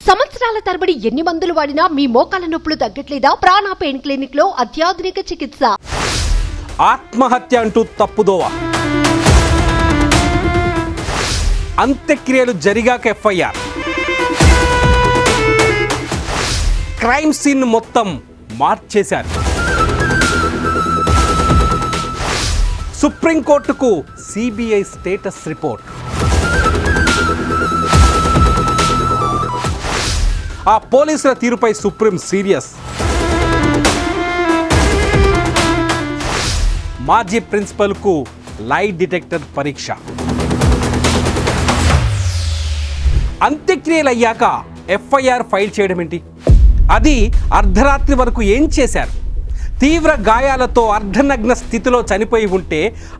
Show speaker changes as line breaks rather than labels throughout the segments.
సంవత్సరాల తరబడి ఎన్ని మందులు వాడినా మీ మోకాల నొప్పులు తగ్గట్లేదా? ప్రాణ పెయిన్ క్లినిక్ లో అత్యాధునిక చికిత్స.
ఆత్మహత్య అంటూ తప్పుదోవ. అంత్యక్రియలు జరిగాక ఎఫ్ఐఆర్. క్రైమ్ సీన్ మొత్తం మార్చేశారు. సుప్రీంకోర్టుకు సిబిఐ స్టేటస్ రిపోర్ట్. ఆ పోలీసుల తీరుపై సుప్రీం సీరియస్. మాజీ ప్రిన్సిపల్కు లై డిటెక్టర్ పరీక్ష. అంత్యక్రియలు అయ్యాక ఎఫ్ఐఆర్ ఫైల్ చేయడం ఏంటి? అది అర్ధరాత్రి వరకు ఏం చేశారు? తీవ్ర గాయాలతో అర్ధనగ్న స్థితిలో చనిపోయి ఉంటే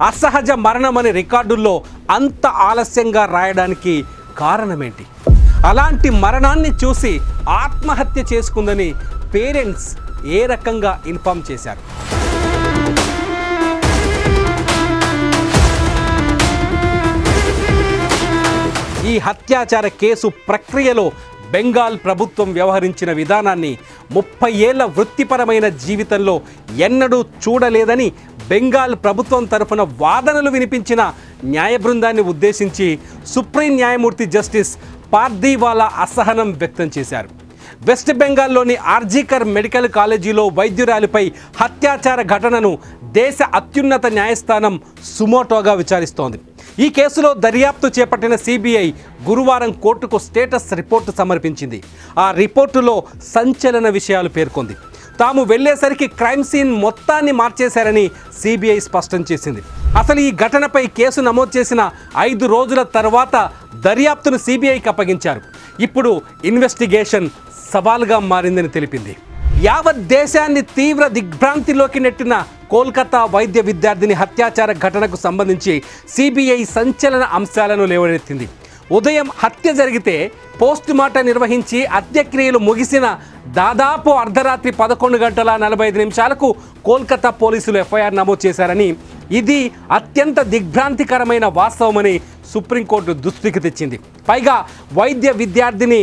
అసహజ మరణమని రికార్డుల్లో అంత ఆలస్యంగా రాయడానికి కారణమేంటి? అలాంటి మరణాన్ని చూసి ఆత్మహత్య చేసుకుందని పేరెంట్స్ ఏ రకంగా ఇన్ఫార్మ్ చేశారు? ఈ హత్యాచార కేసు ప్రక్రియలో బెంగాల్ ప్రభుత్వం వ్యవహరించిన విధానాన్ని 30 ఏళ్ల వృత్తిపరమైన జీవితంలో ఎన్నడూ చూడలేదని బెంగాల్ ప్రభుత్వం తరఫున వాదనలు వినిపించిన న్యాయ బృందాన్ని ఉద్దేశించి సుప్రీం న్యాయమూర్తి జస్టిస్ పార్దీవాలా అసహనం వ్యక్తం చేశారు. వెస్ట్ బెంగాల్లోని ఆర్జీకర్ మెడికల్ కాలేజీలో వైద్యురాలిపై హత్యాచార ఘటనను దేశ అత్యున్నత న్యాయస్థానం సుమోటోగా విచారిస్తోంది. ఈ కేసులో దర్యాప్తు చేపట్టిన సిబిఐ గురువారం కోర్టుకు స్టేటస్ రిపోర్టు సమర్పించింది. ఆ రిపోర్టులో సంచలన విషయాలు పేర్కొంది. తాము వెళ్లేసరికి క్రైమ్ సీన్ మొత్తాన్ని మార్చేశారని సిబిఐ స్పష్టం చేసింది. అసలు ఈ ఘటనపై కేసు నమోదు చేసిన 5 రోజుల తర్వాత దర్యాప్తును సిబిఐకి అప్పగించారు. ఇప్పుడు ఇన్వెస్టిగేషన్ సవాల్గా మారిందని తెలిపింది. యావత్ దేశాన్ని తీవ్ర దిగ్భ్రాంతిలోకి నెట్టిన కోల్కతా వైద్య విద్యార్థిని హత్యాచార ఘటనకు సంబంధించి సిబిఐ సంచలన అంశాలను లేవనెత్తింది. ఉదయం హత్య జరిగితే పోస్ట్ మార్టం నిర్వహించి అంత్యక్రియలు ముగిసిన దాదాపు అర్ధరాత్రి 11 గంటల 45 నిమిషాలకు కోల్కతా పోలీసులు ఎఫ్ఐఆర్ నమోదు చేశారని, ఇది అత్యంత దిగ్భ్రాంతికరమైన వాస్తవమని సుప్రీంకోర్టు దృష్టికి తెచ్చింది. పైగా వైద్య విద్యార్థిని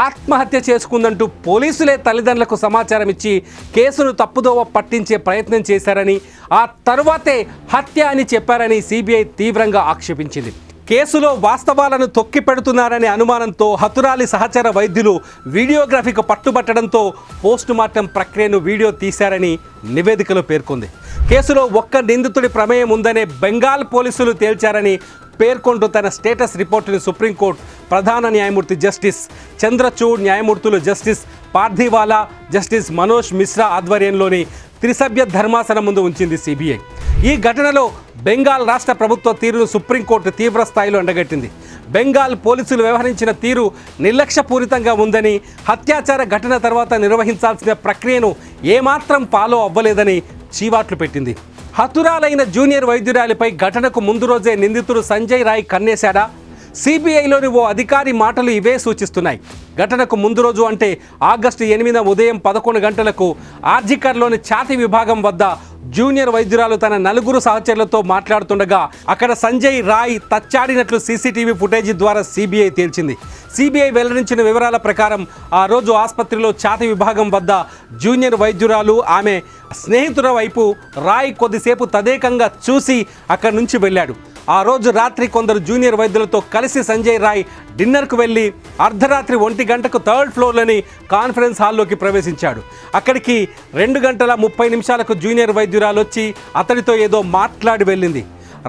ఆత్మహత్య చేసుకుందంటూ పోలీసులే తల్లిదండ్రులకు సమాచారం ఇచ్చి కేసును తప్పుదోవ పట్టించే ప్రయత్నం చేశారని, ఆ తరువాతే హత్య అని చెప్పారని సిబిఐ తీవ్రంగా ఆక్షేపించింది. కేసులో వాస్తవాలను తొక్కిపెడుతున్నారనే అనుమానంతో హతురాలి సహచర వైద్యులు వీడియోగ్రఫీకి పట్టుబట్టడంతో పోస్ట్ మార్టం ప్రక్రియను వీడియో తీశారని నివేదికలో పేర్కొంది. కేసులో ఒక్క నిందితుడి ప్రమేయం ఉందనే బెంగాల్ పోలీసులు తేల్చారని పేర్కొంటూ తన స్టేటస్ రిపోర్టును సుప్రీంకోర్టు ప్రధాన న్యాయమూర్తి జస్టిస్ చంద్రచూడ్, న్యాయమూర్తులు జస్టిస్ పార్దీవాలా, జస్టిస్ మనోజ్ మిశ్రా ఆధ్వర్యంలోని త్రిసభ్య ధర్మాసనం ముందు ఉంచింది సిబిఐ. ఈ ఘటనలో బెంగాల్ రాష్ట్ర ప్రభుత్వ తీరును సుప్రీంకోర్టు తీవ్ర స్థాయిలో ఎండగట్టింది. బెంగాల్ పోలీసులు వ్యవహరించిన తీరు నిర్లక్ష్యపూరితంగా ఉందని, హత్యాచార ఘటన తర్వాత నిర్వహించాల్సిన ప్రక్రియను ఏమాత్రం ఫాలో అవ్వలేదని చీవాట్లు పెట్టింది. హతురాలైన జూనియర్ వైద్యురాలిపై ఘటనకు ముందు రోజే నిందితుడు సంజయ్ రాయ్ కన్నేశాడా? సిబిఐలోని ఓ అధికారి మాటలు ఇవే సూచిస్తున్నాయి. ఘటనకు ముందు రోజు అంటే ఆగస్టు 8 ఉదయం 11 గంటలకు ఆర్జికర్లోని ఛాతీ విభాగం వద్ద జూనియర్ వైద్యురాలు తన 4 సహచరులతో మాట్లాడుతుండగా అక్కడ సంజయ్ రాయ్ తచ్చాడినట్లు సీసీటీవీ ఫుటేజీ ద్వారా సిబిఐ తేల్చింది. సిబిఐ వెల్లడించిన వివరాల ప్రకారం ఆ రోజు ఆసుపత్రిలో ఛాతీ విభాగం వద్ద జూనియర్ వైద్యురాలు ఆమె స్నేహితుల వైపు రాయ్ కొద్దిసేపు తదేకంగా చూసి అక్కడి నుంచి వెళ్ళాడు. ఆ రోజు రాత్రి కొందరు జూనియర్ వైద్యులతో కలిసి సంజయ్ రాయ్ డిన్నర్కు వెళ్ళి అర్ధరాత్రి 1 గంటకు 3rd ఫ్లోర్లోని కాన్ఫరెన్స్ హాల్లోకి ప్రవేశించాడు. అక్కడికి 2 గంటల 30 నిమిషాలకు జూనియర్ వైద్యురాలు వచ్చి అతడితో ఏదో మాట్లాడి వెళ్ళింది.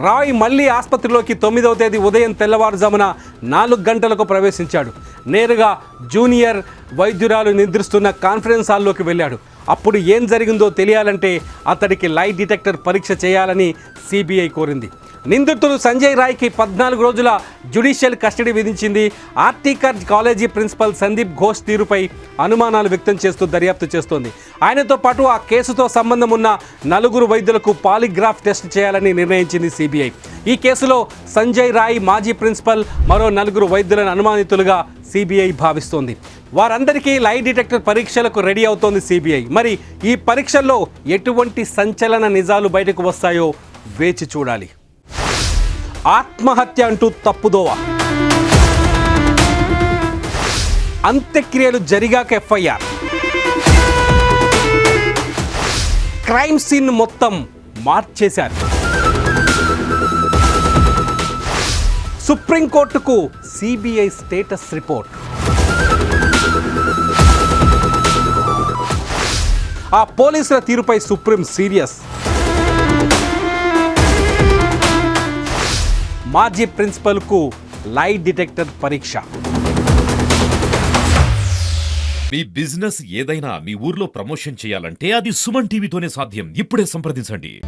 రాయ్ మళ్ళీ ఆసుపత్రిలోకి 9వ తేదీ ఉదయం తెల్లవారుజామున 4 గంటలకు ప్రవేశించాడు. నేరుగా జూనియర్ వైద్యురాలు నిద్రిస్తున్న కాన్ఫరెన్స్ హాల్లోకి వెళ్ళాడు. అప్పుడు ఏం జరిగిందో తెలియాలంటే అతడికి లై డిటెక్టర్ పరీక్ష చేయాలని సిబిఐ కోరింది. నిందితుడు సంజయ్ రాయ్కి 14 రోజుల జ్యుడిషియల్ కస్టడీ విధించింది. ఆర్టీకర్ కాలేజీ ప్రిన్సిపల్ సందీప్ ఘోష్ తీరుపై అనుమానాలు వ్యక్తం చేస్తూ దర్యాప్తు చేస్తోంది. ఆయనతో పాటు ఆ కేసుతో సంబంధం ఉన్న 4 వైద్యులకు పాలిగ్రాఫ్ టెస్ట్ చేయాలని నిర్ణయించింది సిబిఐ. ఈ కేసులో సంజయ్ రాయ్, మాజీ ప్రిన్సిపల్, మరో 4 వైద్యులను అనుమానితులుగా సిబిఐ భావిస్తోంది. వారందరికీ లై డిటెక్టర్ పరీక్షలకు రెడీ అవుతోంది సిబిఐ. మరి ఈ పరీక్షల్లో ఎటువంటి సంచలన నిజాలు బయటకు వస్తాయో వేచి చూడాలి. ఆత్మహత్య అంటూ తప్పుదోవ. అంత్యక్రియలు జరిగాక ఎఫ్ఐఆర్. క్రైమ్ సీన్ మొత్తం మార్చేశారు. సుప్రీంకోర్టుకు సిబిఐ స్టేటస్ రిపోర్ట్. ఆ పోలీసుల తీరుపై సుప్రీం సీరియస్. మాజీ ప్రిన్సిపల్కు లై డిటెక్టర్ పరీక్ష.
మీ బిజినెస్ ఏదైనా మీ ఊర్లో ప్రమోషన్ చేయాలంటే అది సుమన్ టీవీతోనే సాధ్యం. ఇప్పుడే సంప్రదించండి.